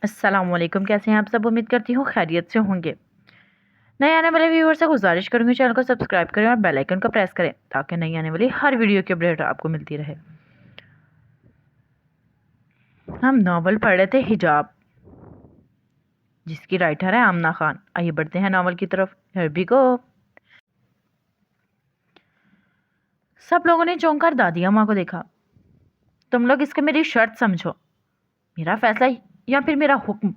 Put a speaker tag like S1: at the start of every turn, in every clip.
S1: अस्सलाम वालेकुम। कैसे हैं आप सब? उम्मीद करती हूँ खैरियत से होंगे। नए आने वाले व्यूअर से गुजारिश करूंगी चैनल को सब्सक्राइब करें और बेल आइकन को प्रेस करें ताकि नई आने वाली हर वीडियो की अपडेट आपको मिलती रहे। हम नावल पढ़ रहे थे हिजाब, जिसकी राइटर है आमना खान। आइए बढ़ते हैं नावल की तरफ। Here we go. सब लोगों ने चौंक कर दादी अम्मा को देखा। तुम लोग इसको मेरी शर्त समझो, मेरा फैसला या फिर मेरा हुक्म।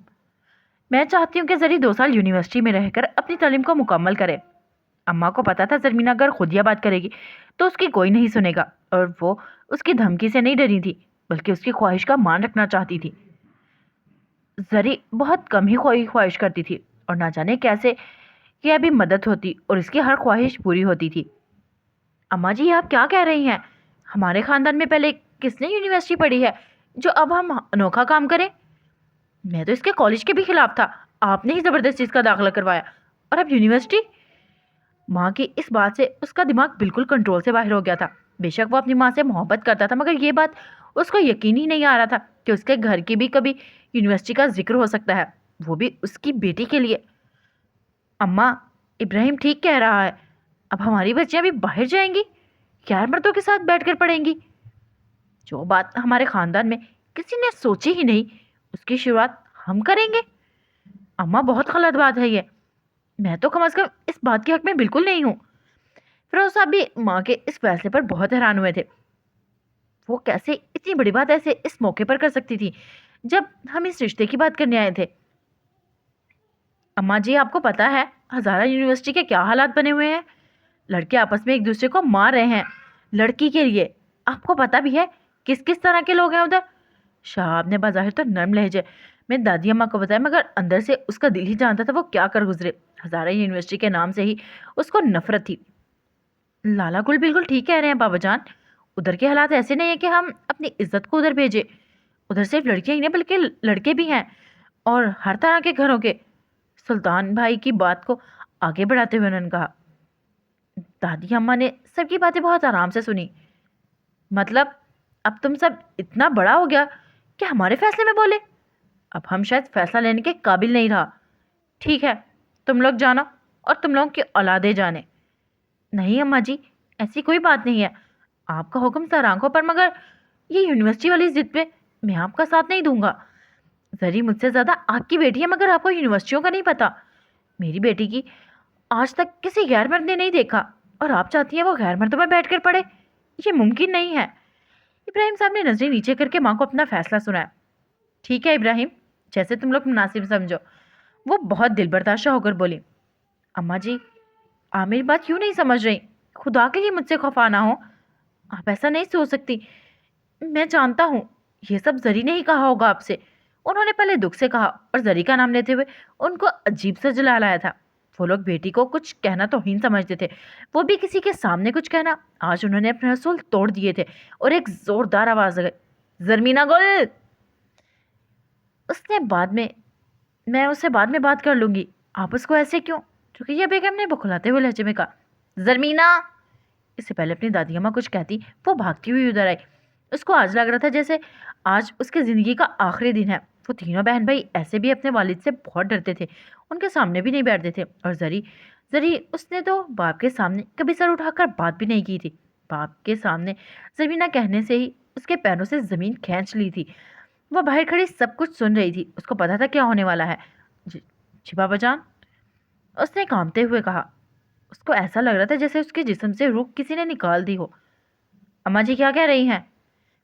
S1: मैं चाहती हूँ कि जरी 2 साल यूनिवर्सिटी में रहकर अपनी तालीम को मुकम्मल करे। अम्मा को पता था जरमीना अगर खुद यह बात करेगी तो उसकी कोई नहीं सुनेगा, और वो उसकी धमकी से नहीं डरी थी बल्कि उसकी ख्वाहिश का मान रखना चाहती थी। जरी बहुत कम ही ख्वाहिश करती थी और ना जाने कैसे कि अभी मदद होती और इसकी हर ख्वाहिश पूरी होती थी। अम्मा जी, आप क्या कह रही हैं? हमारे खानदान में पहले किसने यूनिवर्सिटी पढ़ी है जो अब हम अनोखा काम करें? मैं तो इसके कॉलेज के भी खिलाफ था। आपने ही जबरदस्ती इसका दाखिला करवाया और अब यूनिवर्सिटी। माँ की इस बात से उसका दिमाग बिल्कुल कंट्रोल से बाहर हो गया था। बेशक वो अपनी माँ से मोहब्बत करता था, मगर ये बात उसको यकीन ही नहीं आ रहा था कि उसके घर की भी कभी यूनिवर्सिटी का जिक्र हो सकता है, वो भी उसकी बेटी के लिए। अम्मा, इब्राहिम ठीक कह रहा है। अब हमारी बच्चियां भी बाहर जाएंगी, गैर मर्दों के साथ बैठकर पढ़ेंगी। जो बात हमारे खानदान में किसी ने सोची ही नहीं, उसकी शुरुआत हम करेंगे। अम्मा, बहुत गलत बात है ये। मैं तो कम से कम इस बात के हक में बिल्कुल नहीं हूँ। फिरोज साहब भी माँ के इस फैसले पर बहुत हैरान हुए थे। वो कैसे इतनी बड़ी बात ऐसे इस मौके पर कर सकती थी जब हम इस रिश्ते की बात करने आए थे। अम्मा जी, आपको पता है हजारा यूनिवर्सिटी के क्या हालात बने हुए हैं? लड़के आपस में एक दूसरे को मार रहे हैं लड़की के लिए। आपको पता भी है किस किस तरह के लोग हैं उधर? शाह ने बाजाहिर तो नर्म लहजे में दादी अम्मा को बताया, मगर अंदर से उसका दिल ही जानता था वो क्या कर गुजरे। हजारा यूनिवर्सिटी के नाम से ही उसको नफरत थी। लाला कुल बिल्कुल ठीक कह रहे हैं बाबा जान। उधर के हालात ऐसे नहीं है कि हम अपनी इज्जत को उधर भेजे। उधर सिर्फ लड़कियां ही नहीं बल्कि लड़के भी हैं, और हर तरह के घरों के। सुल्तान भाई की बात को आगे बढ़ाते हुए उन्होंने कहा। दादी अम्मा ने सबकी बातें बहुत आराम से सुनी। मतलब अब तुम सब इतना बड़ा हो गया कि हमारे फैसले में बोले? अब हम शायद फैसला लेने के काबिल नहीं रहा। ठीक है, तुम लोग जानो और तुम लोगों की औलादे जाने। नहीं अम्मा जी, ऐसी कोई बात नहीं है। आपका हुक्म सर आंखों पर, मगर ये यूनिवर्सिटी वाली जिद पे मैं आपका साथ नहीं दूंगा। जरी मुझसे ज्यादा आपकी बेटी है, मगर आपको यूनिवर्सिटियों का नहीं पता। मेरी बेटी की आज तक किसी गैर मर्द ने नहीं देखा, और आप चाहती हैं वो गैर मर्दों में बैठ कर पढ़े? ये मुमकिन नहीं है। इब्राहिम साहब ने नजरें नीचे करके माँ को अपना फैसला सुनाया। ठीक है इब्राहिम, जैसे तुम लोग मुनासिब समझो। वो बहुत दिलबर्दाशा होकर बोली। अम्मा जी, आप मेरी बात क्यों नहीं समझ रही? खुदा के लिए मुझसे खफा ना हो। आप ऐसा नहीं सोच सकती। मैं जानता हूँ ये सब जरी ने ही कहा होगा आपसे। उन्होंने पहले दुख से कहा और जरी का नाम लेते हुए उनको अजीब सा जला लाया था। वो लोग बेटी को कुछ कहना तौहीन समझते थे, वो भी किसी के सामने कुछ कहना। आज उन्होंने अपने रसूल तोड़ दिए थे और एक जोरदार आवाज लगाई, जरमीना गुल। उसने बाद में मैं उससे बाद में बात कर लूंगी। आप उसको ऐसे क्यों? रुकैया बेगम ने बौखलाते हुए लहजे में कहा। जरमीना! इससे पहले अपनी दादी अम्मा कुछ कहती, वो भागती हुई उधर आई। उसको आज लग रहा था जैसे आज उसकी ज़िंदगी का आखिरी दिन है। वो तीनों बहन भाई ऐसे भी अपने वालिद से बहुत डरते थे, उनके सामने भी नहीं बैठते थे। और जरी जरी उसने तो बाप के सामने कभी सर उठाकर बात भी नहीं की थी। बाप के सामने जमीना कहने से ही उसके पैरों से ज़मीन खींच ली थी। वह बाहर खड़ी सब कुछ सुन रही थी। उसको पता था क्या होने वाला है। जी जी बाबा जान, उसने कांपते हुए कहा। उसको ऐसा लग रहा था जैसे उसके जिस्म से रूह किसी ने निकाल दी हो। अम्मा जी क्या कह रही हैं?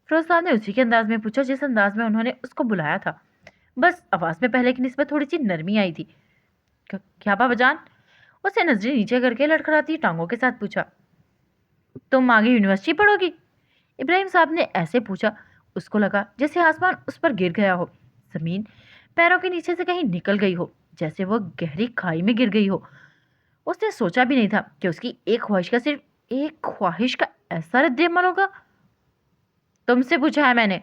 S1: फिरोज साहब ने उसी के अंदाज में पूछा जिस अंदाज में उन्होंने उसको बुलाया था। बस आवाज में पहले की निस्बत थोड़ी सी नरमी आई थी। क्या बाबा जान? उसने नजरें नीचे करके लड़खड़ाती टांगों के साथ पूछा। तुम आगे यूनिवर्सिटी पढ़ोगी? इब्राहिम साहब ने ऐसे पूछा, उसको लगा जैसे आसमान उस पर गिर गया हो, जमीन पैरों के नीचे से कहीं निकल गई हो, जैसे वो गहरी खाई में गिर गई हो। उसने सोचा भी नहीं था कि उसकी एक ख्वाहिश का, सिर्फ एक ख्वाहिश का ऐसा रद्द-ए-अमल होगा। तुमसे पूछा है मैंने।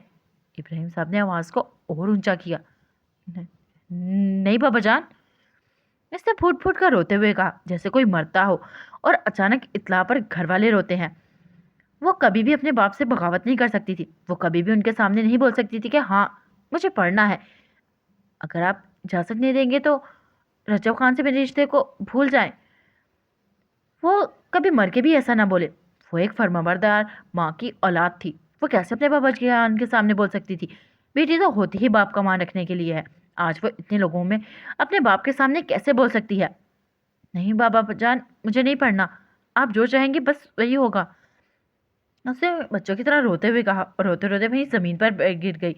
S1: इब्राहिम साहब ने आवाज को और ऊंचा किया। "न- नहीं बाबा जान। इसने फूट फूट कर रोते हुए कहा, जैसे कोई मरता हो और अचानक इत्तला पर घर वाले रोते हैं। वो कभी भी अपने बाप से बगावत नहीं कर सकती थी। वो कभी भी उनके सामने नहीं बोल सकती थी कि हाँ, मुझे पढ़ना है। اگر آپ اجازت نہیں دیں گے تو رجب خان سے میرے رشتے کو بھول جائیں۔ وہ کبھی مر کے بھی ایسا نہ بولے۔ وہ ایک فرمانبردار ماں کی اولاد تھی، وہ کیسے اپنے بابا جان کے سامنے بول سکتی تھی؟ بیٹی تو ہوتی ہی باپ کا مان رکھنے کے لیے ہے، آج وہ اتنے لوگوں میں اپنے باپ کے سامنے کیسے بول سکتی ہے؟ نہیں بابا جان، مجھے نہیں پڑھنا، آپ جو چاہیں گے بس وہی ہوگا۔ اسے بچوں کی طرح روتے ہوئے کہا، اور روتے روتے وہیں زمین پر گر گئی۔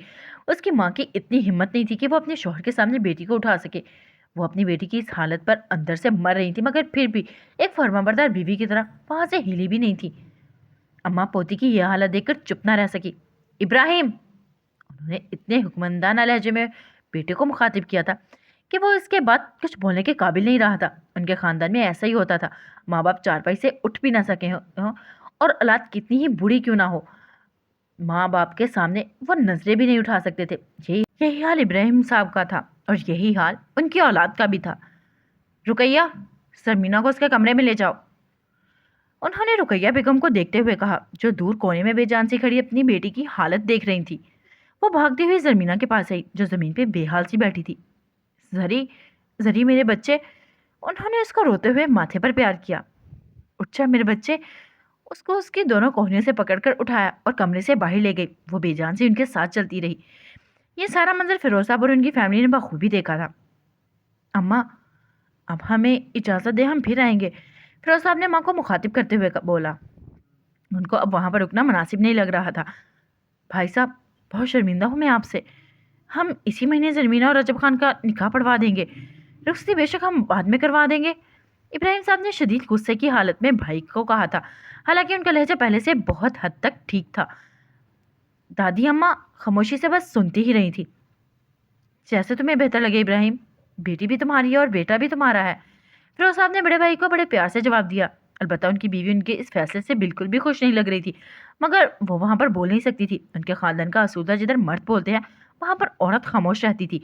S1: اس کی ماں کی اتنی ہمت نہیں تھی کہ وہ اپنے شوہر کے سامنے بیٹی کو اٹھا سکے۔ وہ اپنی بیٹی کی اس حالت پر اندر سے مر رہی تھی، مگر پھر بھی ایک فرمانبردار بیوی کی طرح وہاں سے ہلی بھی نہیں تھی۔ اماں پوتی کی یہ حالت دیکھ کر چپ نہ رہ سکی۔ ابراہیم! انہوں نے اتنے حکمرانہ لہجے میں بیٹے کو مخاطب کیا تھا کہ وہ اس کے بعد کچھ بولنے کے قابل نہیں رہا تھا۔ ان کے خاندان میں ایسا ہی ہوتا تھا، ماں باپ چارپائی سے اٹھ بھی نہ سکے ہوں، اور اولاد کتنی ہی بوڑھی کیوں نہ ہو، ماں باپ کے سامنے وہ نظریں بھی نہیں اٹھا سکتے تھے۔ یہی حال ابراہیم صاحب کا تھا، اور یہی حال ان کی اولاد کا بھی تھا۔ رقیہ، سرمینا کو اس کے کمرے میں لے جاؤ، انہوں نے رقیہ بیگم کو دیکھتے ہوئے کہا، جو دور کونے میں بے جان سی کھڑی اپنی بیٹی کی حالت دیکھ رہی تھی۔ وہ بھاگتی ہوئی زرمینا کے پاس آئی، جو زمین پہ بے حال سی بیٹھی تھی۔ زری، زری میرے بچے، انہوں نے اس کو روتے ہوئے ماتھے پر پیار کیا۔ اٹھ جا میرے بچے، اس کو اس کی دونوں کوہنیوں سے پکڑ کر اٹھایا اور کمرے سے باہر لے گئی۔ وہ بے جان سے ان کے ساتھ چلتی رہی۔ یہ سارا منظر فیروز صاحب اور ان کی فیملی نے بخوبی دیکھا تھا۔ اماں، اب ہمیں اجازت دے، ہم پھر آئیں گے، فیروز صاحب نے ماں کو مخاطب کرتے ہوئے بولا۔ ان کو اب وہاں پر رکنا مناسب نہیں لگ رہا تھا۔ بھائی صاحب، بہت شرمندہ ہوں میں آپ سے، ہم اسی مہینے زرمینا اور رجب خان کا نکاح پڑھوا دیں گے، رخصتی بے شک ہم بعد میں کروا دیں گے، ابراہیم صاحب نے شدید غصے کی حالت میں بھائی کو کہا تھا، حالانکہ ان کا لہجہ پہلے سے بہت حد تک ٹھیک تھا۔ دادی اماں خاموشی سے بس سنتی ہی رہی تھی۔ جیسے تمہیں بہتر لگے ابراہیم، بیٹی بھی تمہاری ہے اور بیٹا بھی تمہارا ہے، فیروز صاحب نے بڑے بھائی کو بڑے پیار سے جواب دیا۔ البتہ ان کی بیوی ان کے اس فیصلے سے بالکل بھی خوش نہیں لگ رہی تھی، مگر وہ وہاں پر بول نہیں سکتی تھی۔ ان کے خاندان کا اصول تھا، جدھر مرد بولتے ہیں وہاں پر عورت خاموش رہتی تھی۔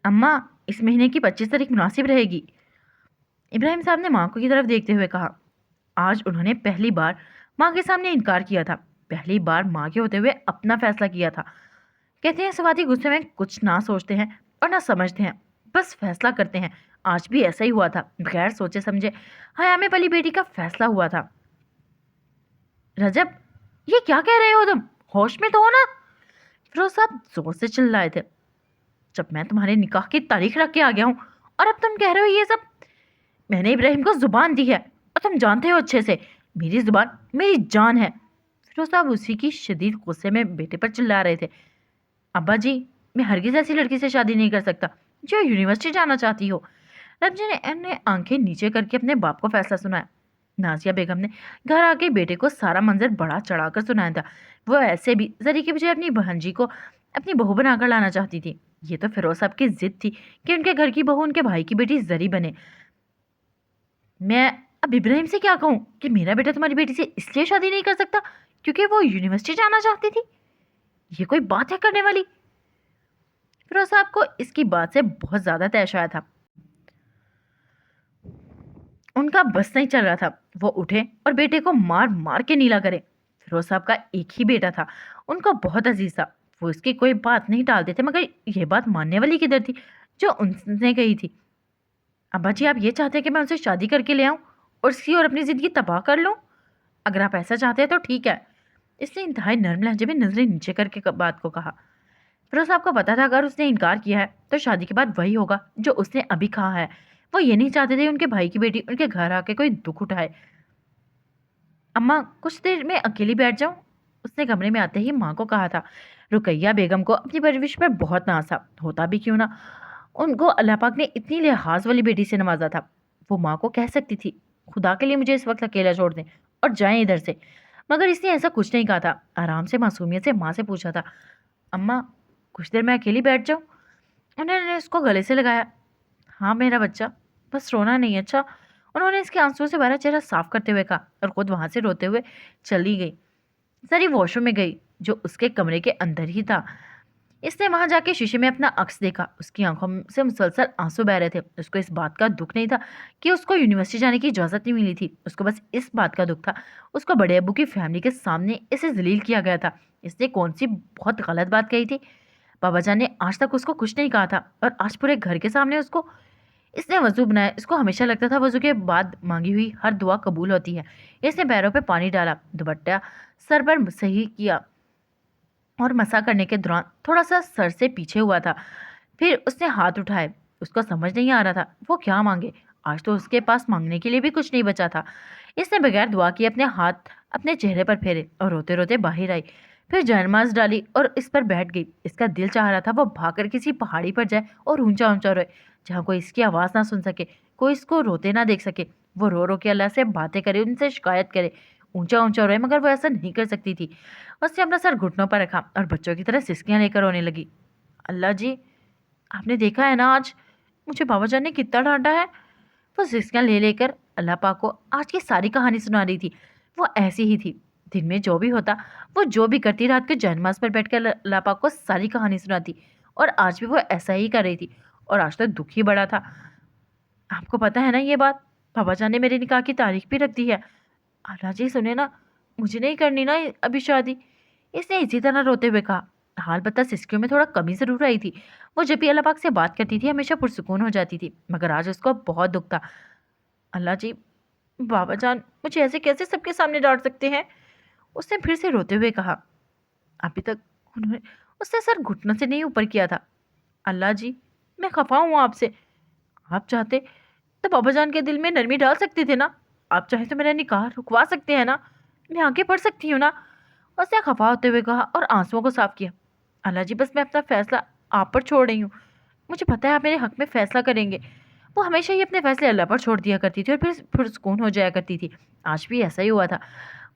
S1: اماں، اس مہینے کی 25 تاریخ مناسب رہے گی، ابراہیم صاحب نے ماں کو کی طرف دیکھتے ہوئے کہا۔ آج انہوں نے پہلی بار ماں کے سامنے انکار کیا تھا، پہلی بار ماں کے ہوتے ہوئے اپنا فیصلہ کیا تھا۔ کہتے ہیں سوادی غصے میں کچھ نہ سوچتے ہیں اور نہ سمجھتے ہیں، بس فیصلہ کرتے ہیں۔ آج بھی ایسا ہی ہوا تھا، بغیر سوچے سمجھے حیا میں پلی بیٹی کا فیصلہ ہوا تھا۔ رجب، یہ کیا کہہ رہے ہو تم؟ ہوش میں تو ہو نا؟ فیروز صاحب زور سے چلائے تھے۔ جب میں تمہارے نکاح کی تاریخ رکھ کے آ گیا ہوں اور اب تم کہہ رہے ہو یہ سب؟ میں نے ابراہیم کو زبان دی ہے اور تم جانتے ہو اچھے سے، میری زبان میری جان ہے۔ فیروز صاحب اسی کی شدید غصے میں بیٹے پر چلا رہے تھے۔ ابا جی، میں ہرگز ایسی لڑکی سے شادی نہیں کر سکتا جو یونیورسٹی جانا چاہتی ہو، رمزی نے آنکھیں نیچے کر کے اپنے باپ کو فیصلہ سنایا۔ نازیہ بیگم نے گھر آ کے بیٹے کو سارا منظر بڑا چڑھا کر سنایا تھا۔ وہ ایسے بھی زری کے بجائے اپنی بہن جی کو اپنی بہو بنا کر لانا چاہتی تھی۔ یہ تو فیروز صاحب کی ضد تھی کہ ان کے گھر کی بہو ان کے بھائی کی بیٹی زری بنے۔ میں اب ابراہیم سے کیا کہوں کہ میرا بیٹا تمہاری بیٹی سے اس لیے شادی نہیں کر سکتا کیونکہ وہ یونیورسٹی جانا چاہتی تھی؟ یہ کوئی بات ہے کرنے والی؟ فیروز صاحب کو اس کی بات سے بہت زیادہ طیش آیا تھا۔ ان کا بس نہیں چل رہا تھا، وہ اٹھے اور بیٹے کو مار مار کے نیلا کرے۔ فیروز صاحب کا ایک ہی بیٹا تھا، ان کو بہت عزیز تھا، وہ اس کی کوئی بات نہیں ٹالتے تھے، مگر یہ بات ماننے والی کدھر تھی جو ان نے کہی تھی؟ ابا جی، آپ یہ چاہتے ہیں کہ میں ان سے شادی کر کے لے آؤں اور اس کی اور اپنی زندگی تباہ کر لوں؟ اگر آپ ایسا چاہتے ہیں تو ٹھیک ہے، اس نے انتہائی نرم لہجے میں نظریں نیچے کر کے بات کو کہا۔ فیروز صاحب کو پتا تھا اگر اس نے انکار کیا ہے تو شادی کے بعد وہی ہوگا جو اس نے ابھی کہا ہے۔ وہ یہ نہیں چاہتے تھے ان کے بھائی کی بیٹی ان کے گھر آ کے کوئی دکھ اٹھائے۔ اماں، کچھ دیر میں اکیلی بیٹھ جاؤں، اس نے کمرے میں آتے ہی ماں کو کہا تھا۔ رقیہ بیگم کو اپنی پرورش پر بہت ناز تھا، ہوتا بھی کیوں نہ، ان کو اللہ پاک نے اتنی لحاظ والی بیٹی سے نوازا تھا۔ وہ ماں کو کہہ سکتی تھی، خدا کے لیے مجھے اس وقت اکیلا چھوڑ دیں اور جائیں ادھر سے، مگر اس نے ایسا کچھ نہیں کہا تھا۔ آرام سے معصومیت سے ماں سے پوچھا تھا، اماں کچھ دیر میں اکیلی بیٹھ جاؤں؟ انہوں نے اس کو گلے سے لگایا۔ ہاں میرا بچہ، بس رونا نہیں، اچھا؟ انہوں نے اس کے آنسو سے بھرا چہرہ صاف کرتے ہوئے کہا اور خود وہاں سے روتے ہوئے چلی گئی۔ زری واش روم میں گئی جو اس کے کمرے کے اندر ہی تھا۔ اس نے وہاں جا کے شیشے میں اپنا عکس دیکھا، اس کی آنکھوں سے مسلسل آنسو بہ رہے تھے۔ اس کو اس بات کا دکھ نہیں تھا کہ اس کو یونیورسٹی جانے کی اجازت نہیں ملی تھی، اس کو بس اس بات کا دکھ تھا اس کو بڑے ابو کی فیملی کے سامنے اسے ذلیل کیا گیا تھا۔ اس نے کون سی بہت غلط بات کہی تھی؟ बाबा जान ने आज तक उसको कुछ नहीं कहा था और आज पूरे घर के सामने उसको इसने वजू बनाया। इसको हमेशा लगता था वजू के बाद मांगी हुई हर दुआ कबूल होती है। इसने पैरों पे पानी डाला, दुपट्टा सर पर सही किया और मसा करने के दौरान थोड़ा सा सर से पीछे हुआ था। फिर उसने हाथ उठाए। उसको समझ नहीं आ रहा था वो क्या मांगे। आज तो उसके पास मांगने के लिए भी कुछ नहीं बचा था। इसने बगैर दुआ किए अपने हाथ अपने चेहरे पर फेरे और रोते रोते बाहर आई। फिर जानमाज डाली और इस पर बैठ गई। इसका दिल चाह रहा था वो भागकर किसी पहाड़ी पर जाए और ऊंचा ऊंचा रोए, जहाँ कोई इसकी आवाज़ ना सुन सके, कोई इसको रोते ना देख सके। वो रो रो के अल्लाह से बातें करे, उनसे शिकायत करे, ऊंचा ऊंचा रोए, मगर वो ऐसा नहीं कर सकती थी। उसने अपना सर घुटनों पर रखा और बच्चों की तरह सिसकियां लेकर रोने लगी। अल्लाह जी, आपने देखा है ना आज मुझे बाबा जान ने कितना डांटा है। वो सिसकियां ले लेकर अल्लाह पाक को आज की सारी कहानी सुना रही थी। वो ऐसी ही थी, दिन में जो भी होता, वो जो भी करती, रात के जनमास पर बैठकर अल्लाह पाक को सारी कहानी सुनाती। और आज भी वो ऐसा ही कर रही थी। और आज तो दुख ही बड़ा था। आपको पता है ना ये बात, बाबा जान ने मेरे निकाह की तारीख भी रख दी है। अल्लाह जी सुने ना, मुझे नहीं करनी ना अभी शादी। इसने इसी तरह रोते हुए कहा। हाल बता सिसकियों में थोड़ा कमी ज़रूर आई थी। वो जब भी अल्लाह पाक से बात करती थी हमेशा पुरसुकून हो जाती थी, मगर आज उसको बहुत दुख था। अल्लाह जी, बाबा जान मुझे ऐसे कैसे सबके सामने डांट सकते हैं। उसने फिर से रोते हुए कहा। अभी तक उन्होंने उसने सर घुटनों से नहीं ऊपर किया था। अल्लाह जी, मैं खफा हूँ आपसे। आप चाहते तो बाबा जान के दिल में नरमी डाल सकते थे ना। आप चाहे तो मेरा निकाह रुकवा सकते हैं ना, मैं आगे बढ़ सकती हूँ ना। उसने खफा होते हुए कहा और आंसुओं को साफ किया। अल्लाह जी, बस मैं अपना फैसला आप पर छोड़ रही हूँ। मुझे पता है आप मेरे हक में फैसला करेंगे। वो हमेशा ही अपने फैसले अल्लाह पर छोड़ दिया करती थी और फिर सुकून हो जाया करती थी। आज भी ऐसा ही हुआ था।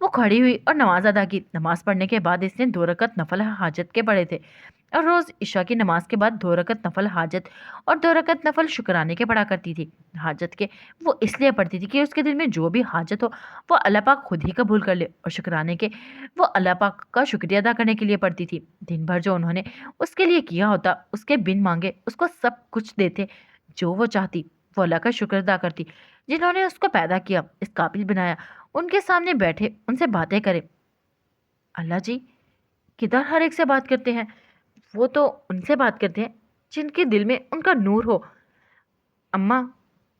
S1: वो खड़ी हुई और नमाज अदा की। नमाज पढ़ने के बाद इसने 2 रकत नफल हाजत के पढ़े थे और रोज़ इशा की नमाज के बाद 2 रकत नफल हाजत और 2 रकत नफल शुक्राने के पढ़ा करती थी। हाजत के वो इसलिए पढ़ती थी कि उसके दिल में जो भी हाजत हो वो अल्लाह पाक खुद ही कबूल कर ले, और शुक्राने के वो अल्लाह पाक का शुक्रिया अदा करने के लिए पढ़ती थी। दिन भर जो उन्होंने उसके लिए किया होता उसके बिन मांगे उसको सब कुछ देते। जो वो चाहती वो अल्लाह का शुक्र अदा करती, जिन्होंने उसको पैदा किया, इस काबिल बनाया, उनके सामने बैठे उनसे बातें करे। अल्लाह जी, किधर हर एक से बात करते हैं, वो तो उनसे बात करते हैं जिनके दिल में उनका नूर हो। अम्मा,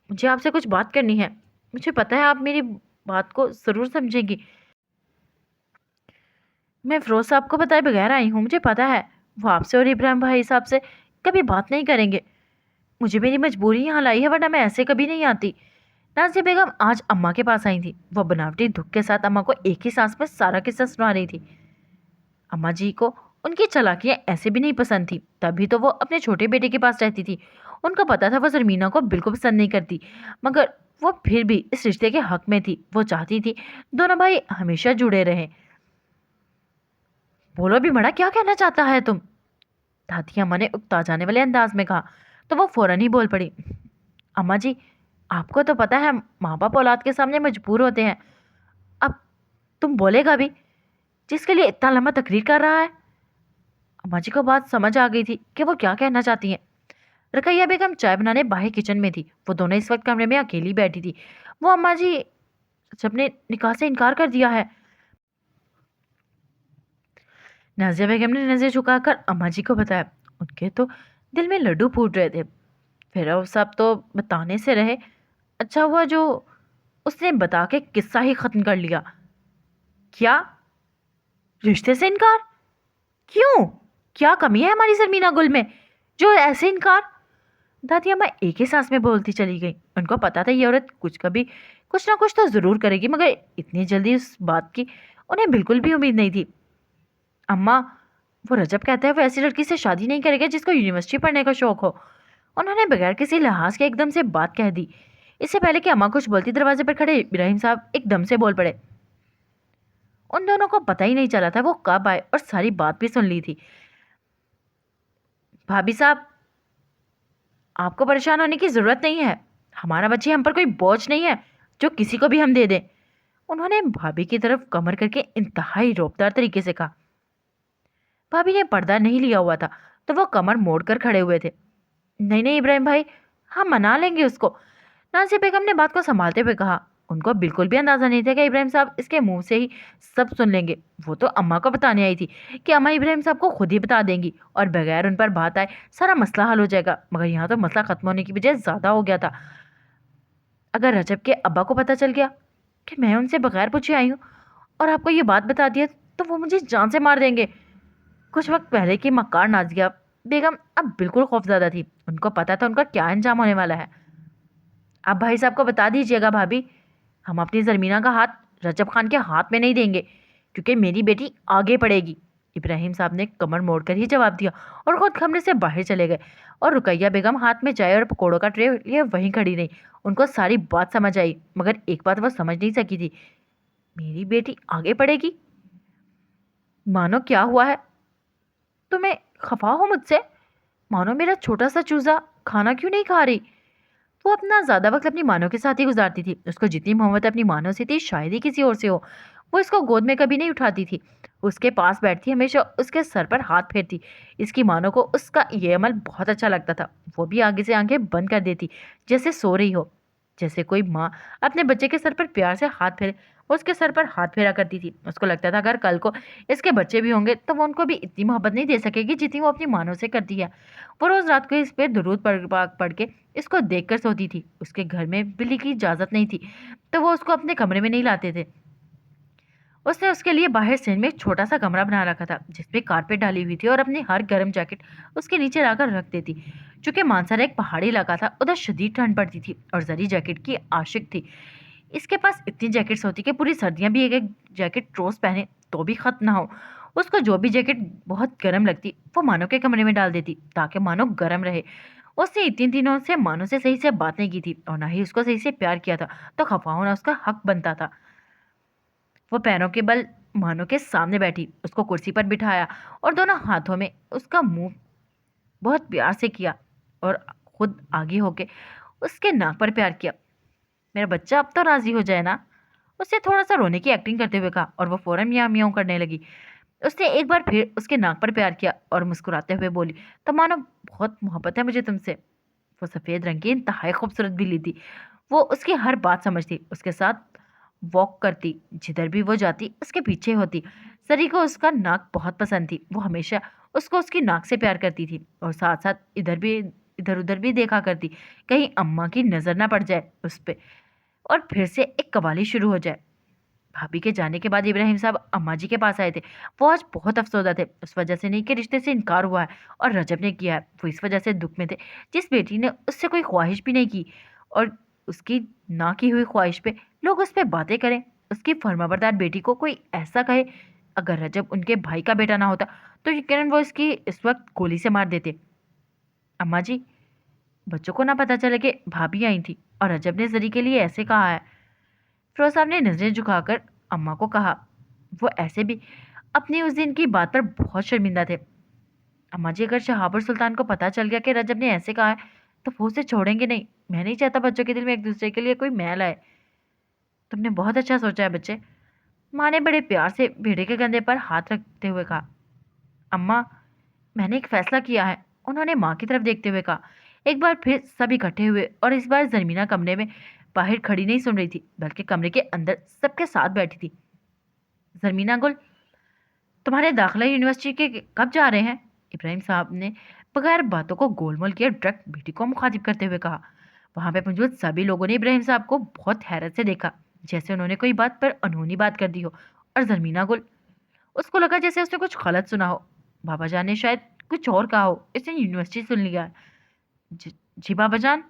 S1: मुझे आपसे कुछ बात करनी है। मुझे पता है आप मेरी बात को ज़रूर समझेंगी। मैं फ़िरोज़ साहब को बताए बगैर आई हूँ। मुझे पता है वो आपसे और इब्राहिम भाई साहब से कभी बात नहीं करेंगे। मुझे मेरी मजबूरी यहाँ लाई है, वरना मैं ऐसे कभी नहीं आती। नाज़िया बेगम आज अम्मा के पास आई थी। वो बनावटी दुख के साथ अम्मा को एक ही सांस में सारा किस्सा सुना रही थी। अम्मा जी को उनकी चालाकियाँ ऐसे भी नहीं पसंद थी, तभी तो वो अपने छोटे बेटे के पास रहती थी। उनको पता था वो ज़रमीना को बिल्कुल पसंद नहीं करती, मगर वो फिर भी इस रिश्ते के हक में थी। वो चाहती थी दोनों भाई हमेशा जुड़े रहें। बोलो भी बड़ा, क्या कहना चाहता है तुम? दादी अम्मा ने उकता जाने वाले अंदाज में कहा। तो वो फौरन ही बोल पड़ी। अम्मा जी, आपको तो पता है माँ बाप औलाद के सामने मजबूर होते हैं। अब तुम बोलेगा भी, जिसके लिए इतना लंबा तकरीर कर रहा है। अम्मा जी को बात समझ आ गई थी कि वो क्या कहना चाहती हैं। रकैया बेगम चाय बनाने बाहर किचन में थी। वो दोनों इस वक्त कमरे में अकेली बैठी थी। वो अम्मा जी, जब ने निकाह से इनकार कर दिया है। नाजिया बेगम ने नजर झुकाकर अम्मा जी को बताया। उनके तो दिल में लड्डू फूट रहे थे। फिर वो सब तो बताने से रहे। अच्छा हुआ जो उसने बता के किस्सा ही खत्म कर लिया। क्या? रिश्ते से इनकार? क्यों? क्या कमी है हमारी शर्मीना गुल में जो ऐसे इनकार? दादी अम्मा एक ही सांस में बोलती चली गई। उनको पता था ये औरत कुछ ना कुछ तो ज़रूर करेगी, मगर इतनी जल्दी उस बात की उन्हें बिल्कुल भी उम्मीद नहीं थी। अम्मा, वो रजब कहता है वो ऐसी लड़की से शादी नहीं करेगा जिसको यूनिवर्सिटी पढ़ने का शौक हो। उन्होंने बगैर किसी लिहाज के एकदम से बात कह दी। इससे पहले कि अम्मा कुछ बोलती, दरवाजे पर खड़े इब्राहिम साहब एकदम से बोल पड़े। उन दोनों को पता ही नहीं चला था वो कब आए और सारी बात भी सुन ली थी। भाभी साहब, आपको परेशान होने की ज़रूरत नहीं है। हमारा बच्ची हम पर कोई बोझ नहीं है जो किसी को भी हम दे दें। उन्होंने भाभी की तरफ कमर करके इंतहाई रौबदार तरीके से कहा। भाभी ने पर्दा नहीं लिया हुआ था तो वो कमर मोड़ कर खड़े हुए थे। नहीं नहीं इब्राहिम भाई, हम मना लेंगे उसको। नाज़िया बेगम ने बात को संभालते हुए कहा। ان کو بالکل بھی اندازہ نہیں تھا کہ ابراہیم صاحب اس کے منہ سے ہی سب سن لیں گے۔ وہ تو اماں کو بتانے آئی تھی کہ اماں ابراہیم صاحب کو خود ہی بتا دیں گی اور بغیر ان پر بات آئے سارا مسئلہ حل ہو جائے گا، مگر یہاں تو مسئلہ ختم ہونے کی بجائے زیادہ ہو گیا تھا۔ اگر رجب کے ابا کو پتہ چل گیا کہ میں ان سے بغیر پوچھے آئی ہوں اور آپ کو یہ بات بتا دیا تو وہ مجھے جان سے مار دیں گے۔ کچھ وقت پہلے کی مکار نازیہ بیگم اب بالکل خوفزدہ تھی۔ ان کو پتا تھا ان کا کیا انجام ہونے والا ہے۔ آپ بھائی صاحب کو بتا دیجیے گا بھابھی، ہم اپنی زرمینہ کا ہاتھ رجب خان کے ہاتھ میں نہیں دیں گے کیونکہ میری بیٹی آگے پڑے گی۔ ابراہیم صاحب نے کمر موڑ کر ہی جواب دیا اور خود کمرے سے باہر چلے گئے، اور رقیہ بیگم ہاتھ میں چائے اور پکوڑوں کا ٹرے لیے وہیں کھڑی رہی۔ ان کو ساری بات سمجھ آئی، مگر ایک بات وہ سمجھ نہیں سکی تھی، میری بیٹی آگے پڑے گی؟ مانو کیا ہوا ہے؟ تمہیں خفا ہو مجھ سے؟ مانو میرا چھوٹا سا چوزا کھانا کیوں نہیں کھا رہی؟ وہ اپنا زیادہ وقت اپنی مانو کے ساتھ ہی گزارتی تھی۔ اس کو جتنی محبت اپنی مانو سے تھی شاید ہی کسی اور سے ہو۔ وہ اس کو گود میں کبھی نہیں اٹھاتی تھی، اس کے پاس بیٹھتی، ہمیشہ اس کے سر پر ہاتھ پھیرتی۔ اس کی مانو کو اس کا یہ عمل بہت اچھا لگتا تھا۔ وہ بھی آگے سے آنکھیں بند کر دیتی جیسے سو رہی ہو، جیسے کوئی ماں اپنے بچے کے سر پر پیار سے ہاتھ پھیرے۔ وہ اس کے سر پر ہاتھ پھیرا کرتی تھی۔ اس کو لگتا تھا اگر کل کو اس کے بچے بھی ہوں گے تو وہ ان کو بھی اتنی محبت نہیں دے سکے گی جتنی وہ اپنی مانو سے کرتی ہے۔ وہ روز رات کو اس پہ درود پڑھ کے اس کو دیکھ کر سوتی تھی۔ اس کے گھر میں بلی کی اجازت نہیں تھی تو وہ اس کو اپنے کمرے میں نہیں لاتے تھے۔ اس نے اس کے لیے باہر سین میں ایک چھوٹا سا کمرہ بنا رکھا تھا جس پہ کارپیٹ ڈالی ہوئی تھی، اور اپنی ہر گرم جیکٹ اس کے نیچے لا کر رکھ دیتی۔ چونکہ مانسارا ایک پہاڑی علاقہ تھا، ادھر شدید ٹھنڈ پڑتی تھی اور زری جیکٹ کی عاشق تھی۔ اس کے پاس اتنی جیکٹس ہوتی کہ پوری سردیاں بھی ایک ایک جیکٹ روز پہنے تو بھی ختم نہ ہو۔ اس کو جو بھی جیکٹ بہت گرم لگتی وہ مانو کے کمرے میں ڈال دیتی تاکہ مانو گرم رہے۔ اس نے اتنے دنوں سے مانو سے صحیح سے بات نہیں کی تھی اور نہ ہی اس کو صحیح سے پیار کیا تھا، تو خفا ہونا اس کا حق بنتا تھا۔ وہ پیروں کے بل مانو کے سامنے بیٹھی، اس کو کرسی پر بٹھایا اور دونوں ہاتھوں میں اس کا منہ بہت پیار سے کیا اور خود آگے ہو کے اس کے ناک پر پیار کیا۔ میرا بچہ اب تو راضی ہو جائے نا، اس نے تھوڑا سا رونے کی ایکٹنگ کرتے ہوئے کہا، اور وہ فوراً میاں میاں کرنے لگی۔ اس نے ایک بار پھر اس کے ناک پر پیار کیا اور مسکراتے ہوئے بولی، تو مانو بہت محبت ہے مجھے تم سے۔ وہ سفید رنگ کی انتہائی خوبصورت بلی تھی، وہ اس کی ہر بات سمجھتی، اس کے ساتھ واک کرتی، جدھر بھی وہ جاتی اس کے پیچھے ہوتی۔ سری کو اس کا ناک بہت پسند تھی، وہ ہمیشہ اس کی ناک سے پیار کرتی تھی اور ساتھ ساتھ ادھر ادھر بھی دیکھا کرتی کہیں اماں کی نظر نہ پڑ جائے اس پہ اور پھر سے ایک قوالی شروع ہو جائے۔ بھابھی کے جانے کے بعد ابراہیم صاحب اماں جی کے پاس آئے تھے۔ وہ آج بہت افسردہ تھے، اس وجہ سے نہیں کہ رشتے سے انکار ہوا ہے اور رجب نے کیا ہے، وہ اس وجہ سے دکھ میں تھے جس بیٹی نے اس سے کوئی خواہش بھی نہیں کی اور اس کی نہ کی ہوئی خواہش پہ لوگ اس پہ باتیں کریں، اس کی فرمانبردار بیٹی کو کوئی ایسا کہے۔ اگر رجب ان کے بھائی کا بیٹا نہ ہوتا تو یقیناً وہ اس وقت گولی سے مار دیتے۔ اماں جی، بچوں کو نہ پتا چلے کہ بھابھی آئی تھی اور رجب نے زری کے لیے ایسے کہا ہے۔ فیروز صاحب نے نظریں جھکا کر اماں کو کہا۔ وہ ایسے بھی اپنی اس دن کی بات پر بہت شرمندہ تھے۔ اماں جی، اگر شہاب اور سلطان کو پتا چل گیا کہ رجب نے ایسے کہا ہے تو وہ اسے چھوڑیں گے نہیں۔ میں نہیں چاہتا بچوں کے دل میں ایک دوسرے کے لیے کوئی میل آئے۔ تم نے بہت اچھا سوچا ہے بچے، ماں نے بڑے پیار سے بھیڑے کے کندھے پر ہاتھ رکھتے ہوئے کہا۔ اماں، میں نے ایک فیصلہ کیا ہے، انہوں نے ماں کی طرف دیکھتے ہوئے کہا۔ ایک بار پھر سب اکٹھے ہوئے اور اس بار زرمینہ کمرے میں باہر کھڑی نہیں سن رہی تھی بلکہ کمرے کے اندر سب کے ساتھ بیٹھی تھی۔ زرمینہ گل، تمہارے داخلہ یونیورسٹی کے کب جا رہے ہیں؟ ابراہیم صاحب نے بغیر باتوں کو گول مول کیا ڈائریکٹ بیٹی کو مخاطب کرتے ہوئے کہا۔ وہاں پہ موجود سبھی لوگوں نے ابراہیم صاحب کو بہت حیرت سے دیکھا، جیسے انہوں نے کوئی بات پر انہونی بات کر دی ہو، اور زرمینہ گل، اس کو لگا جیسے اس نے کچھ غلط سنا ہو۔ بابا جان نے شاید کچھ اور کہا ہو، اس نے یونیورسٹی سن لیا ہے۔ جی بابا جان،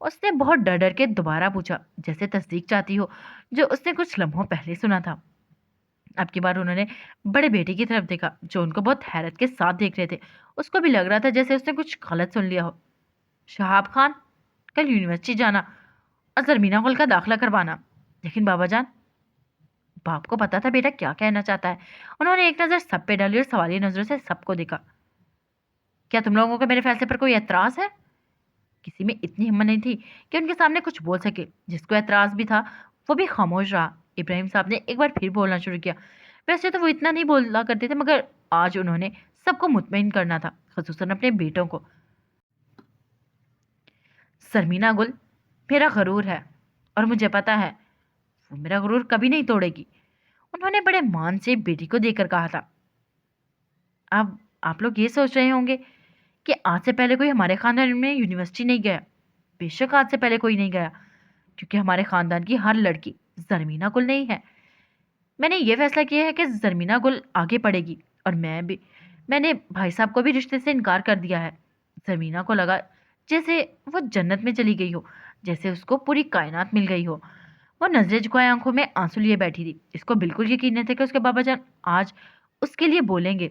S1: اس نے بہت ڈر ڈر کے دوبارہ پوچھا، جیسے تصدیق چاہتی ہو جو اس نے کچھ لمحوں پہلے سنا تھا۔ اب کی بار انہوں نے بڑے بیٹے کی طرف دیکھا جو ان کو بہت حیرت کے ساتھ دیکھ رہے تھے۔ اس کو بھی لگ رہا تھا جیسے اس نے کچھ غلط سن لیا ہو۔ شہاب خان، کل یونیورسٹی جانا اور زرمینہ گل کا داخلہ کروانا، لیکن بابا جان، باپ کو پتا تھا بیٹا کیا کہنا چاہتا ہے۔ انہوں نے ایک نظر سب پہ ڈالی اور سوالی نظروں سے سب کو دیکھا۔ کیا تم لوگوں کو میرے فیصلے پر کوئی اعتراض ہے؟ کسی میں اتنی ہمت نہیں تھی کہ ان کے سامنے کچھ بول سکے، جس کو اعتراض بھی تھا وہ بھی خاموش رہا۔ ابراہیم صاحب نے ایک بار پھر بولنا شروع کیا۔ ویسے تو وہ اتنا نہیں بولا کرتے تھے، مگر آج انہوں نے سب کو مطمئن کرنا تھا، خصوصاً اپنے بیٹوں کو۔ زرمینہ گل، میرا غرور ہے، اور مجھے پتا ہے وہ میرا غرور کبھی نہیں توڑے گی۔ انہوں نے بڑے مان سے بیٹی کو دیکھ کر کہا تھا۔ اب آپ لوگ یہ سوچ رہے ہوں گے کہ آج سے پہلے کوئی ہمارے خاندان میں یونیورسٹی نہیں گیا۔ بے شک آج سے پہلے کوئی نہیں گیا، کیونکہ ہمارے خاندان کی ہر لڑکی زرمینہ گل نہیں ہے۔ میں نے یہ فیصلہ کیا ہے کہ زرمینہ گل آگے پڑھے گی، اور میں نے بھائی صاحب کو بھی رشتے سے انکار کر دیا ہے۔ زرمینہ کو لگا جیسے وہ جنت میں چلی گئی ہو، جیسے اس کو پوری کائنات مل گئی ہو۔ وہ نظریں جھکائے آنکھوں میں آنسو لیے بیٹھی تھی۔ اس کو بالکل یقین نہیں تھا کہ اس کے بابا جان آج اس کے لیے بولیں گے۔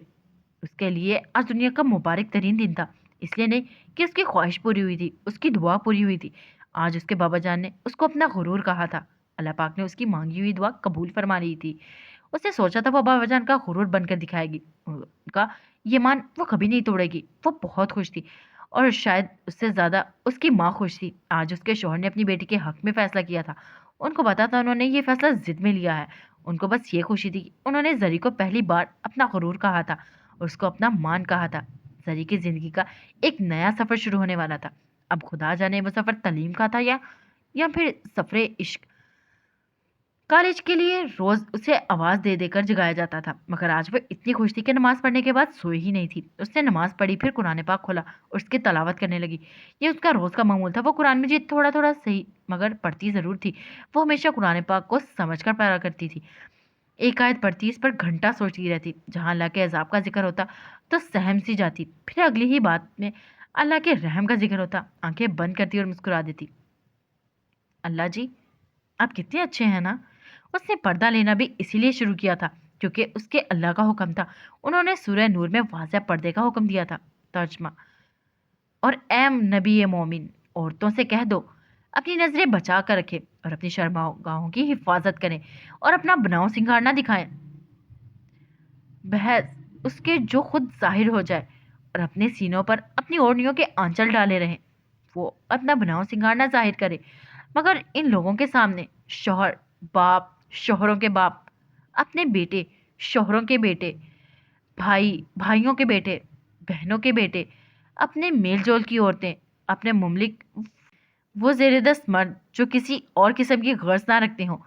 S1: اس کے لیے آج دنیا کا مبارک ترین دن تھا، اس لیے نہیں کہ اس کی خواہش پوری ہوئی تھی، اس کی دعا پوری ہوئی تھی۔ آج اس کے بابا جان نے اس کو اپنا غرور کہا تھا۔ اللہ پاک نے اس کی مانگی ہوئی دعا قبول فرما لی تھی۔ اس نے سوچا تھا وہ بابا جان کا غرور بن کر دکھائے گی، ان کا یہ مان وہ کبھی نہیں توڑے گی۔ وہ بہت خوش تھی، اور شاید اس سے زیادہ اس کی ماں خوش تھی۔ آج اس کے شوہر نے اپنی بیٹی کے حق میں فیصلہ کیا تھا۔ ان کو پتا تھا انہوں نے یہ فیصلہ ضد میں لیا ہے۔ ان کو بس یہ خوشی تھی کہ انہوں نے زری کو پہلی بار اپنا غرور کہا تھا، اور اس کو اپنا مان کہا تھا۔ زری کی زندگی کا ایک نیا سفر شروع ہونے والا تھا۔ اب خدا جانے وہ سفر تعلیم کا تھا یا پھر سفر عشق۔ کالج کے لیے روز اسے آواز دے دے کر جگایا جاتا تھا، مگر آج وہ اتنی خوش تھی کہ نماز پڑھنے کے بعد سوئی ہی نہیں تھی۔ اس نے نماز پڑھی، پھر قرآن پاک کھولا اور اس کی تلاوت کرنے لگی۔ یہ اس کا روز کا معمول تھا۔ وہ قرآن مجید تھوڑا تھوڑا صحیح مگر پڑھتی ضرور تھی۔ وہ ہمیشہ قرآن پاک کو سمجھ کر پڑھا کرتی تھی۔ ایک آیت پڑھتی، اس پر گھنٹہ سوچتی رہتی۔ جہاں اللہ کے عذاب کا ذکر ہوتا تو سہم سی جاتی، پھر اگلی ہی بات میں اللہ کے رحم کا ذکر ہوتا، آنکھیں بند کرتی اور مسکرا دیتی۔ اللہ جی آپ کتنے اچھے ہیں نا۔ اس نے پردہ لینا بھی اسی لیے شروع کیا تھا کیونکہ اس کے اللہ کا حکم تھا۔ انہوں نے سورہ نور میں واضح پردے کا حکم دیا تھا۔ ترجمہ: اور اے نبی مومن، عورتوں سے کہہ دو اپنی نظریں بچا کر رکھیں اور اپنی شرمگاہوں کی حفاظت کریں اور اپنا بناؤ سنگار نہ دکھائیں، بحث اس کے جو خود ظاہر ہو جائے، اور اپنے سینوں پر اپنی اوڑھنیوں کے آنچل ڈالے رہیں۔ وہ اپنا بناؤ سنگار نہ ظاہر کرے، مگر ان لوگوں کے سامنے شوہر، باپ، شوہروں کے باپ، اپنے بیٹے، شوہروں کے بیٹے، بھائی، بھائیوں کے بیٹے، بہنوں کے بیٹے، اپنے میل جول کی عورتیں، اپنے مملک، وہ زیر دست مرد جو کسی اور قسم کی غرض نہ رکھتے ہوں،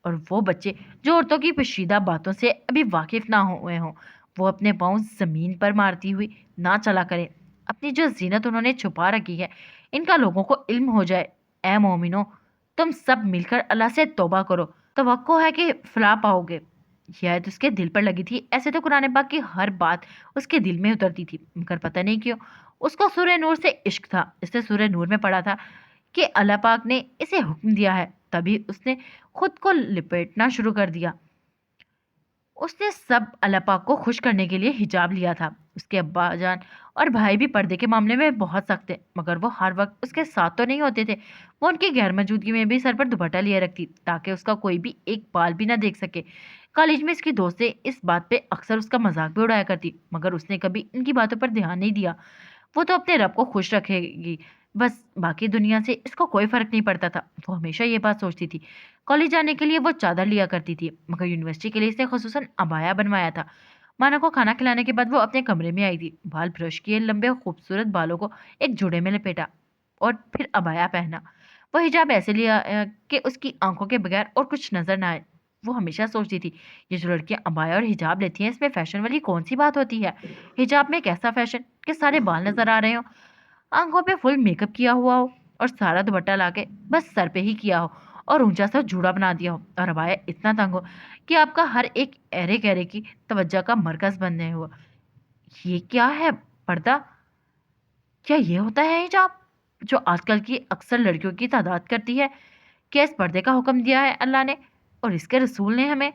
S1: اور وہ بچے جو عورتوں کی پوشیدہ باتوں سے ابھی واقف نہ ہوئے ہوں، وہ اپنے پاؤں زمین پر مارتی ہوئی نہ چلا کریں۔ اپنی جو زینت انہوں نے چھپا رکھی ہے ان کا لوگوں کو علم ہو جائے۔ اے مومنو، تم سب مل کر اللہ سے توبہ کرو، توقع ہے کہ فلاح پاؤ گے۔ یہ آیت اس کے دل پر لگی تھی۔ ایسے تو قرآن پاک کی ہر بات اس کے دل میں اترتی تھی، مگر پتہ نہیں کیوں اس کو سورہ نور سے عشق تھا۔ اس نے سورہ نور میں پڑھا تھا کہ اللہ پاک نے اسے حکم دیا ہے، تبھی اس نے خود کو لپیٹنا شروع کر دیا۔ اس نے سب اللہ پاک کو خوش کرنے کے لیے حجاب لیا تھا۔ اس کے ابا جان اور بھائی بھی پردے کے معاملے میں بہت سخت تھے، مگر وہ ہر وقت اس کے ساتھ تو نہیں ہوتے تھے۔ وہ ان کی غیر موجودگی میں بھی سر پر دوپٹہ لیے رکھتی تاکہ اس کا کوئی بھی ایک بال بھی نہ دیکھ سکے۔ کالج میں اس کی دوستیں اس بات پہ اکثر اس کا مذاق بھی اڑایا کرتی، مگر اس نے کبھی ان کی باتوں پر دھیان نہیں دیا۔ وہ تو اپنے رب کو خوش رکھے گی، بس باقی دنیا سے اس کو کوئی فرق نہیں پڑتا تھا۔ وہ ہمیشہ یہ بات سوچتی تھی۔ کالج جانے کے لیے وہ چادر لیا کرتی تھی، مگر یونیورسٹی کے لیے اس نے خصوصاً عبایا بنوایا تھا۔ مانا کو کھانا کھلانے کے بعد وہ اپنے کمرے میں آئی تھی، بال برش کیے، لمبے خوبصورت بالوں کو ایک جوڑے میں لپیٹا اور پھر عبایا پہنا۔ وہ حجاب ایسے لیا کہ اس کی آنکھوں کے بغیر اور کچھ نظر نہ آئے۔ وہ ہمیشہ سوچتی تھی یہ جو لڑکیاں عبایا اور حجاب لیتی ہیں اس میں فیشن والی کون سی بات ہوتی ہے؟ حجاب میں کیسا فیشن کہ سارے بال نظر آ رہے ہوں، آنکھوں پہ فل میک اپ کیا ہوا ہو اور سارا دوپٹہ لا کے بس سر پہ ہی کیا ہو اور اونچا سا جوڑا بنا دیا ہو، اور عبایا اتنا تنگ ہو کہ آپ کا ہر ایک ایرے گہرے کی توجہ کا مرکز بننے ہوا۔ یہ کیا ہے پردہ؟ کیا یہ ہوتا ہے حجاب جو آج کل کی اکثر لڑکیوں کی تعداد کرتی ہے؟ کیا اس پردے کا حکم دیا ہے اللہ نے اور اس کے رسول نے ہمیں؟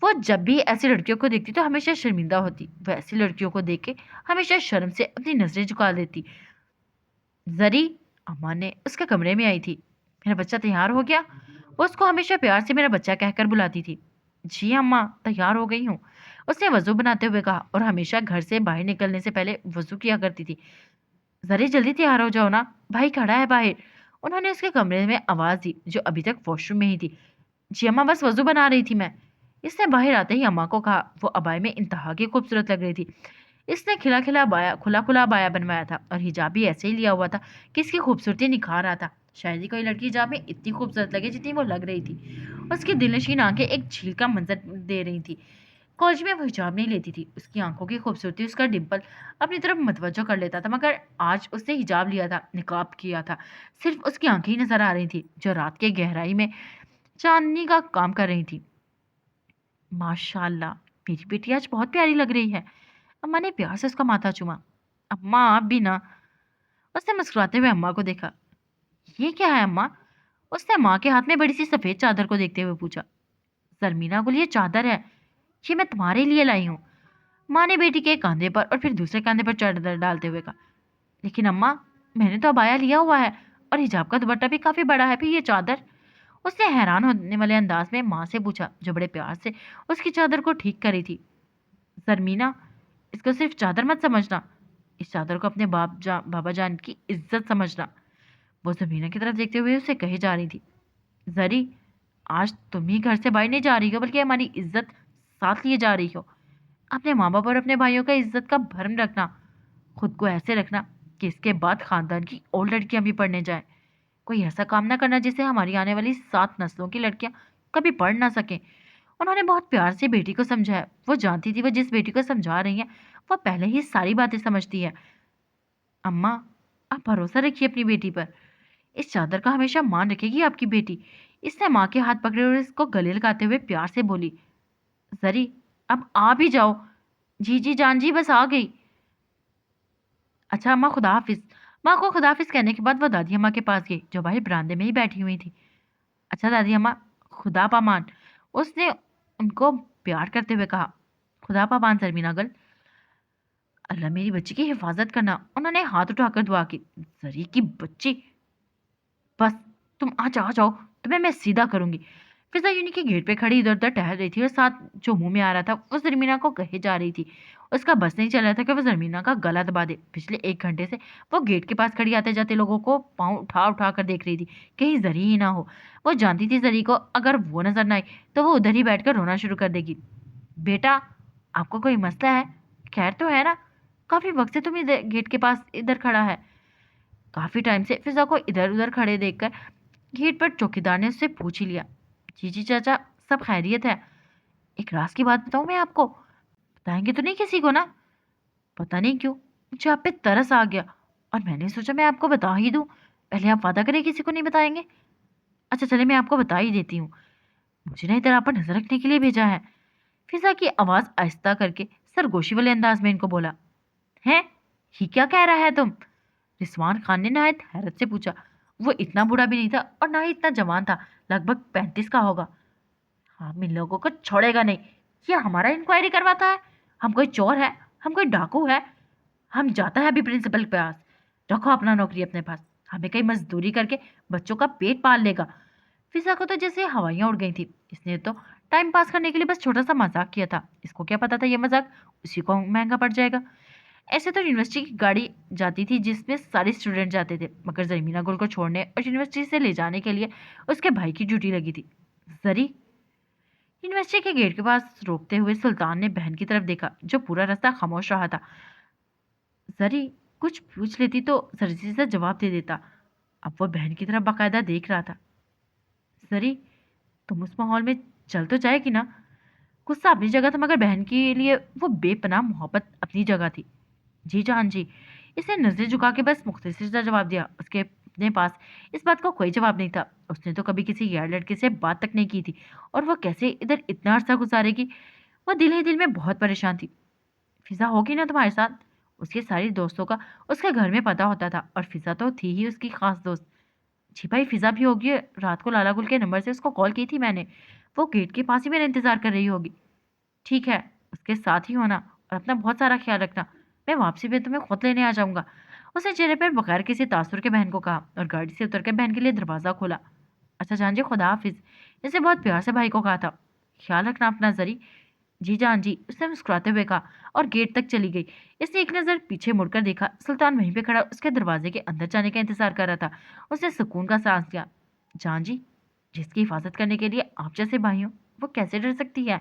S1: وہ جب بھی ایسی لڑکیوں کو دیکھتی تو ہمیشہ شرمندہ ہوتی۔ وہ ایسی لڑکیوں کو دیکھ کے ہمیشہ شرم سے اپنی نظریں جھکا دیتی۔ زری، اماں نے اس کے کمرے میں آئی تھی۔ میرا بچہ تیار ہو گیا؟ وہ اس کو ہمیشہ پیار سے میرا بچہ کہہ کر بلاتی تھی۔ جی اماں، تیار ہو گئی ہوں، اس نے وضو بناتے ہوئے کہا، اور ہمیشہ گھر سے باہر نکلنے سے پہلے وضو کیا کرتی تھی۔ زری جلدی تیار ہو جاؤ نا، بھائی کھڑا ہے باہر، انہوں نے اس کے کمرے میں آواز دی جو ابھی تک واش روم میں ہی تھی۔ جی اماں، بس وضو بنا رہی تھی میں، اس نے باہر آتے ہی اماں کو کہا۔ وہ ابائے میں انتہا کی خوبصورت لگ رہی تھی۔ اس نے کھلا کھلا ابایا بنوایا تھا اور حجاب بھی ایسے ہی لیا ہوا تھا کہ اس کی خوبصورتی نکھار رہا تھا۔ शायद ही कोई लड़की हिजाब में इतनी खूबसूरत लगे जितनी वो लग रही थी। उसकी दिलनशीन आंखें एक झील का मंजर दे रही थी। कॉलेज में वो हिजाब नहीं लेती थी। उसकी आंखों की खूबसूरती उसका डिंपल अपनी तरफ मतवज्जो कर लेता था, मगर आज उसने हिजाब लिया था, निकाब किया था। सिर्फ उसकी आंखें ही नजर आ रही थी, जो रात के गहराई में चांदनी का काम कर रही थी। माशाल्लाह, मेरी बेटी आज बहुत प्यारी लग रही है। अम्मा ने प्यार से उसका माथा चूमा। अम्मा आप भी ना। उसने मुस्कुराते हुए अम्मा को देखा। ये क्या है अम्मा? उसने माँ के हाथ में बड़ी सी सफेद चादर को देखते हुए पूछा। जरमीना गुल, ये चादर है, ये मैं तुम्हारे लिए लाई हूँ। माँ ने बेटी के एक कंधे पर और फिर दूसरे कंधे पर चादर डालते हुए कहा। लेकिन अम्मा, मैंने तो अबाया लिया हुआ है और हिजाब का दुपट्टा भी काफी बड़ा है, फिर ये चादर? उसने हैरान होने वाले अंदाज में माँ से पूछा, जो बड़े प्यार से उसकी चादर को ठीक करी थी। जरमीना, इसको सिर्फ चादर मत समझना, इस चादर को अपने बाबा जान की इज्जत समझना। वो जमीना की तरफ देखते हुए उसे कही जा रही थी। जरी, आज तुम ही घर से बाहर नहीं जा रही हो, बल्कि हमारी इज्जत साथ लिए जा रही हो। अपने माँ बाप और अपने भाइयों का इज्जत का भरम रखना। खुद को ऐसे रखना कि इसके बाद खानदान की और लड़कियां भी पढ़ने जाएं। कोई ऐसा काम ना करना जिसे हमारी आने वाली 7 नस्लों की लड़कियां कभी पढ़ ना सकें। उन्होंने बहुत प्यार से बेटी को समझाया। वो जानती थी वो जिस बेटी को समझा रही है वो पहले ही सारी बातें समझती है। अम्मा, आप भरोसा रखिए अपनी बेटी पर। इस चादर का हमेशा मान रखेगी आपकी बेटी। इसने माँ के हाथ पकड़े और इसको गले लगाते हुए प्यार से बोली। जरी, अब आ भी जाओ। जी जी जान जी, बस आ गई। अच्छा अम्मा, खुदा हाफिज। माँ को खुदा हाफिज कहने के बाद वो दादी अम्मा के पास गई, जो बाहर बरामदे में ही बैठी हुई थी। अच्छा दादी अम्मा, खुदा पामान, उसने उनको प्यार करते हुए कहा। खुदा पामान सरमीना गल, अल्लाह मेरी बच्ची की हिफाजत करना। उन्होंने हाथ उठाकर दुआ की। जरी की बच्ची, बस तुम आ जाओ, तुम्हें मैं सीधा करूंगी। फिजा यूनी के गेट पे खड़ी इधर उधर टहल रही थी और साथ जो मुंह में आ रहा था वो जरमीना को कहे जा रही थी। उसका बस नहीं चल रहा था कि वो जरमीना का गला दबा दे। पिछले 1 घंटे से वो गेट के पास खड़ी आते जाते लोगों को पाँव उठा उठा कर देख रही थी, कहीं जरी ही ना हो। वो जानती थी जरी को अगर वो नजर ना आई तो वो उधर ही बैठकर रोना शुरू कर देगी। बेटा, आपको कोई मसला है? खैर तो है ना? काफी वक्त से तुम इधर गेट के पास इधर खड़ा है। काफी टाइम से फिजा को इधर उधर खड़े देखकर गेट पर चौकीदार ने उससे पूछ ही लिया। जी जी चाचा, सब खैरियत है। एक राज की बात बताऊं मैं आपको? बताएंगे तो नहीं किसी को ना? पता नहीं क्यों मुझे आप पे तरस आ गया और मैंने सोचा मैं आपको बता ही दूं। पहले आप वादा करें किसी को नहीं बताएंगे। अच्छा चले, मैं आपको बता ही देती हूँ। मुझे ना इधर आप पर नजर रखने के लिए भेजा है। फिजा की आवाज आहिस्ता करके सरगोशी वाले अंदाज में इनको बोला। है, ही क्या कह रहा है तुम? रिजवान खान ने नहायत हैरत से पूछा। वो इतना बूढ़ा भी नहीं था और ना ही इतना जवान था, लगभग 35 का होगा। हम इन लोगों को छोड़ेगा नहीं। ये हमारा इंक्वायरी करवाता है। हम कोई चोर है? हम कोई डाकू है? हम जाता है अभी प्रिंसिपल के पास। रखो अपना नौकरी अपने पास। हमें कहीं मजदूरी करके बच्चों का पेट पाल लेगा। फिजा को तो जैसे हवाइयां उड़ गई थी। इसने तो टाइम पास करने के लिए बस छोटा सा मजाक किया था। इसको क्या पता था ये मजाक उसी को महंगा पड़ जाएगा। ऐसे तो यूनिवर्सिटी की गाड़ी जाती थी जिसमें सारे स्टूडेंट जाते थे, मगर जरीमीना गुल को छोड़ने और यूनिवर्सिटी से ले जाने के लिए उसके भाई की ड्यूटी लगी थी। जरी, यूनिवर्सिटी के गेट के पास रोकते हुए सुल्तान ने बहन की तरफ देखा, जो पूरा रास्ता खामोश रहा था। जरी कुछ पूछ लेती तो जर्जी से जवाब दे देता। अब वो बहन की तरफ बाकायदा देख रहा था। जरी, तुम उस माहौल में चल तो जाएगी ना? गुस्सा अपनी जगह था, मगर बहन के लिए वो बेपनाह मोहब्बत अपनी जगह थी। जी जान जी। इसने नजरें झुका के बस मुख्तसर सा जवाब दिया। उसके अपने पास इस बात का कोई जवाब नहीं था। उसने तो कभी किसी गैर लड़के से बात तक नहीं की थी, और वो कैसे इधर इतना अरसा गुजारेगी? वो दिल ही दिल में बहुत परेशान थी। फिजा होगी ना तुम्हारे साथ? उसके सारे दोस्तों का उसके घर में पता होता था, और फिजा तो थी ही उसकी खास दोस्त। जी भाई, फिजा भी होगी। रात को लाला गुल के नंबर से उसको कॉल की थी मैंने। वो गेट के पास ही मेरा इंतजार कर रही होगी। ठीक है, उसके साथ ही होना और अपना बहुत सारा ख्याल रखना। मैं वापसी पे तुम्हें खुद लेने आ जाऊंगा। उसने चेहरे पर बगैर किसी तासुर के बहन को कहा और गाड़ी से उतर के बहन के लिए दरवाजा खोला। अच्छा जान जी, खुदा हाफिज। इसे बहुत प्यार से भाई को कहा था। ख्याल रखना अपना जरी। जी जान जी, उसने मुस्कुराते हुए कहा और गेट तक चली गई। इसने एक नज़र पीछे मुड़कर देखा। सुल्तान वहीं पे खड़ा उसके दरवाजे के अंदर जाने का इंतजार कर रहा था। उसने सुकून का सांस लिया। जान जी, जिसकी हिफाजत करने के लिए आप जैसे भाई हो, वो कैसे डर सकती है?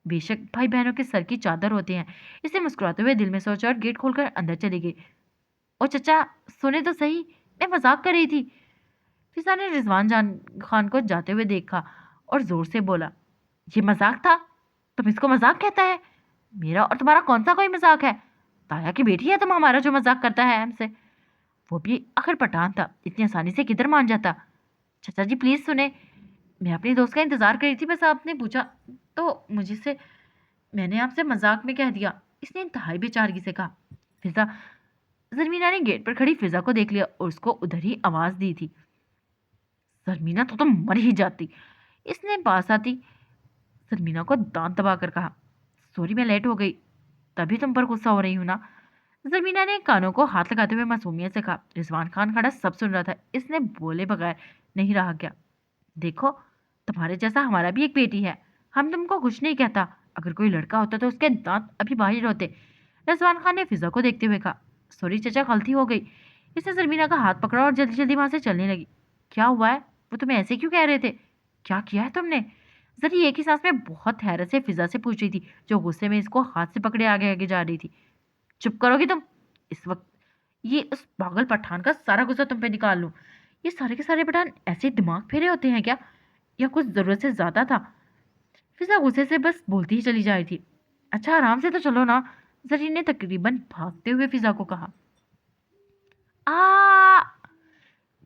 S1: बेशक भाई बहनों के सर की चादर होते हैं। इसे मुस्कुराते हुए दिल में सोचा और गेट खोलकर अंदर चली गई। ओ चचा, सुने तो सही, मैं मजाक कर रही थी। फिजा ने रिजवान जान खान को जाते हुए देखा और जोर से बोला, ये मजाक था? तुम इसको मजाक कहता है? मेरा और तुम्हारा कौन सा कोई मजाक है? ताया की बेटी है तुम हमारा जो मजाक करता है हमसे? वो भी आखिर पठान था, इतनी आसानी से किधर मान जाता? चाचा जी प्लीज सुने, मैं अपने दोस्त का इंतजार कर रही थी, बस आपने पूछा तो मुझे से मैंने आपसे मजाक में कह दिया, इसने इंतहाई बेचारगी से कहा। फिजा जरमीना ने गेट पर खड़ी फिजा को देख लिया और उसको उधर ही आवाज दी थी। जरमीना तो तुम मर ही जाती, इसने पास आती जरमीना को दांत दबाकर कहा। सॉरी मैं लेट हो गई, तभी तुम पर गुस्सा हो रही हूं ना? जरमीना ने कानों को हाथ लगाते हुए मासूमियत से कहा। रिजवान खान खड़ा सब सुन रहा था, इसने बोले बगैर नहीं रहा गया। देखो तुम्हारे जैसा हमारा भी एक बेटी है, हम तुमको कुछ नहीं कहता, अगर कोई लड़का होता तो उसके दांत अभी बाहर होते। रिजवान खान ने फिजा को देखते हुए कहा। सॉरी चचा गलती हो गई। इसने जरमीना का हाथ पकड़ा और जल्दी जल्दी वहां से चलने लगी। क्या हुआ है? वो तुम्हें ऐसे क्यों कह रहे थे? क्या किया है तुमने? जरी एक ही सांस में बहुत हैरत से फिजा से पूछ रही थी, जो गुस्से में इसको हाथ से पकड़े आगे आगे जा रही थी। चुप करोगी तुम? इस वक्त ये उस पागल पठान का सारा गुस्सा तुम पे निकाल लूं। ये सारे के सारे पठान ऐसे दिमाग फेरे होते हैं क्या, या कुछ जरूरत से ज्यादा था? फिजा गुस्से से बस बोलती ही चली जा रही थी। अच्छा आराम से तो चलो ना, जरी ने तकरीबन भागते हुए फिजा को कहा। आ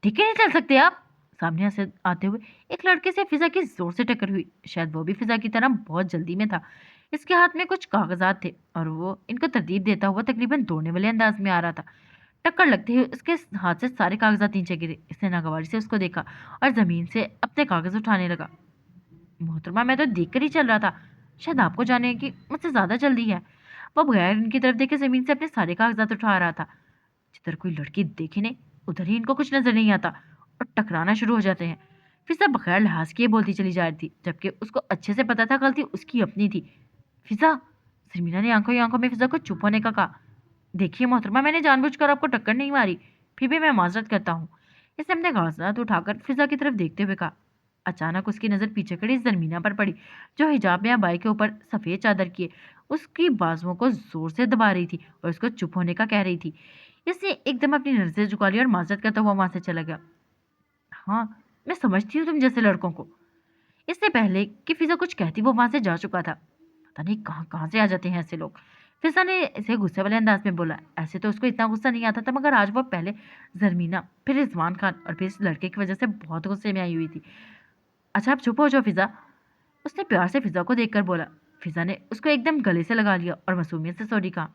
S1: ठीक है नहीं चल सकते आप? सामने से आते हुए एक लड़के से फिजा की जोर से टक्कर हुई। शायद वो भी फिजा की तरह बहुत जल्दी में था। इसके हाथ में कुछ कागजात थे और वो इनको तरतीब देता हुआ तकरीबन दौड़ने वाले अंदाज में आ रहा था। टक्कर लगते ही उसके हाथ से सारे कागजात नीचे गिरे। इसने नागवारी से उसको देखा और जमीन से अपने कागज उठाने लगा। मोहतरमा मैं तो देख कर ही चल रहा था, शायद आपको जाने की मुझसे ज्यादा जल्दी है। वो बगैर इनकी तरफ देखे जमीन से अपने सारे कागजात उठा रहा था। जिधर कोई लड़की देखे नहीं उधर ही इनको कुछ नजर नहीं आता और टकराना शुरू हो जाते हैं। फिर सब बगैर लिहाज किए बोलती चली जा रही थी, जबकि उसको अच्छे से पता था गलती उसकी अपनी थी। फिजा, शर्मिला ने आंखों ही आंखों में फिजा को चुप होने का कहा। देखिए मोहतरमा मैंने जानबूझकर आपको टक्कर नहीं मारी, फिर भी मैं माजरत करता हूँ। इसने अपने कागजात उठाकर फिजा की तरफ देखते हुए कहा। अचानक उसकी नजर पीछे खड़ी जरमीना पर पड़ी, जो हिजाब में अबाई के ऊपर सफेद चादर किए उसकी बाजुओं को जोर से दबा रही थी और उसको चुप होने का कह रही थी। इसने एकदम अपनी नजरें झुका ली और माजरत करता हुआ वहां से चला गया। हाँ मैं समझती हूँ तुम जैसे लड़कों को। इससे पहले कि फिजा कुछ कहती वो वहां से जा चुका था। पता नहीं कहाँ कहाँ से आ जाते हैं ऐसे लोग। फिजा ने इसे गुस्से वाले अंदाज में बोला। ऐसे तो उसको इतना गुस्सा नहीं आता था, मगर आज वो पहले जरमीना, फिर रिजवान खान और फिर इस लड़के की वजह से बहुत गुस्से में आई हुई थी। अच्छा आप चुप हो जाओ फिजा, उसने प्यार से फिजा को देखकर बोला। फिजा ने उसको एकदम गले से लगा लिया और मासूमियत से सॉरी कहा।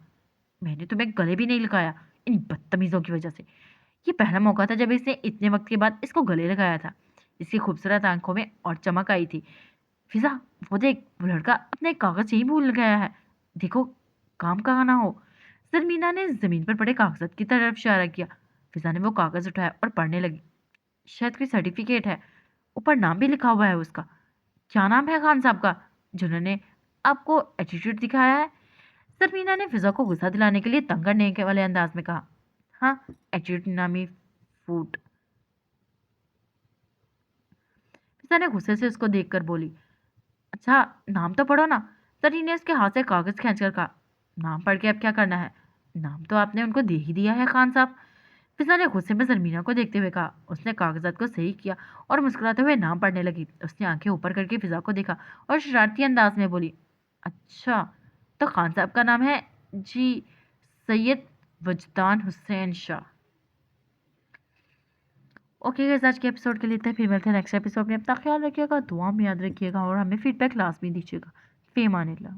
S1: मैंने तुम्हें गले भी नहीं लगाया इन बदतमीजों की वजह से। ये पहला मौका था जब इसने इतने वक्त के बाद इसको गले लगाया था। इसकी खूबसूरत आंखों में और चमक आई थी। फिजा वो देख, वो लड़का अपने कागज ही भूल गया है, देखो काम कहाँ ना हो। जरमीना ने जमीन पर पड़े कागजात की तरफ इशारा किया। फिजा ने वो कागज उठाया और पढ़ने लगी। शायद कोई सर्टिफिकेट है, ऊपर नाम भी लिखा हुआ है उसका। क्या नाम है खान साहब का जिन्होंने आपको एटीट्यूड दिखाया है? सरमीना ने फिजा को गुस्सा दिलाने के लिए तंग करने के वाले अंदाज में कहा। हाँ एटीट्यूड नामी फूट। फिजा ने गुस्से से उसको देखकर बोली। अच्छा नाम तो पढ़ो ना। सरी ने उसके हाथ से कागज खींचकर कहा। नाम पढ़ के अब क्या करना है, नाम तो आपने उनको दे ही दिया है खान साहब। फिजा ने गुस्से में सरमीना को देखते हुए कहा। उसने कागजात को सही किया और मुस्कुराते हुए नाम पढ़ने लगी। उसने आंखें ऊपर करके फिजा को देखा और शरारती अंदाज में बोली। अच्छा तो खान साहब का नाम है जी सैयद वजदान हुसैन शाह। ओके गाइस आज के एपिसोड के लिए इतना ही। फिर मिलते हैं नेक्स्ट एपिसोड में। अपना ख्याल रखिएगा, दुआ में याद रखिएगा और हमें फीडबैक लाजमी दीजिएगा। फी अमान अल्लाह।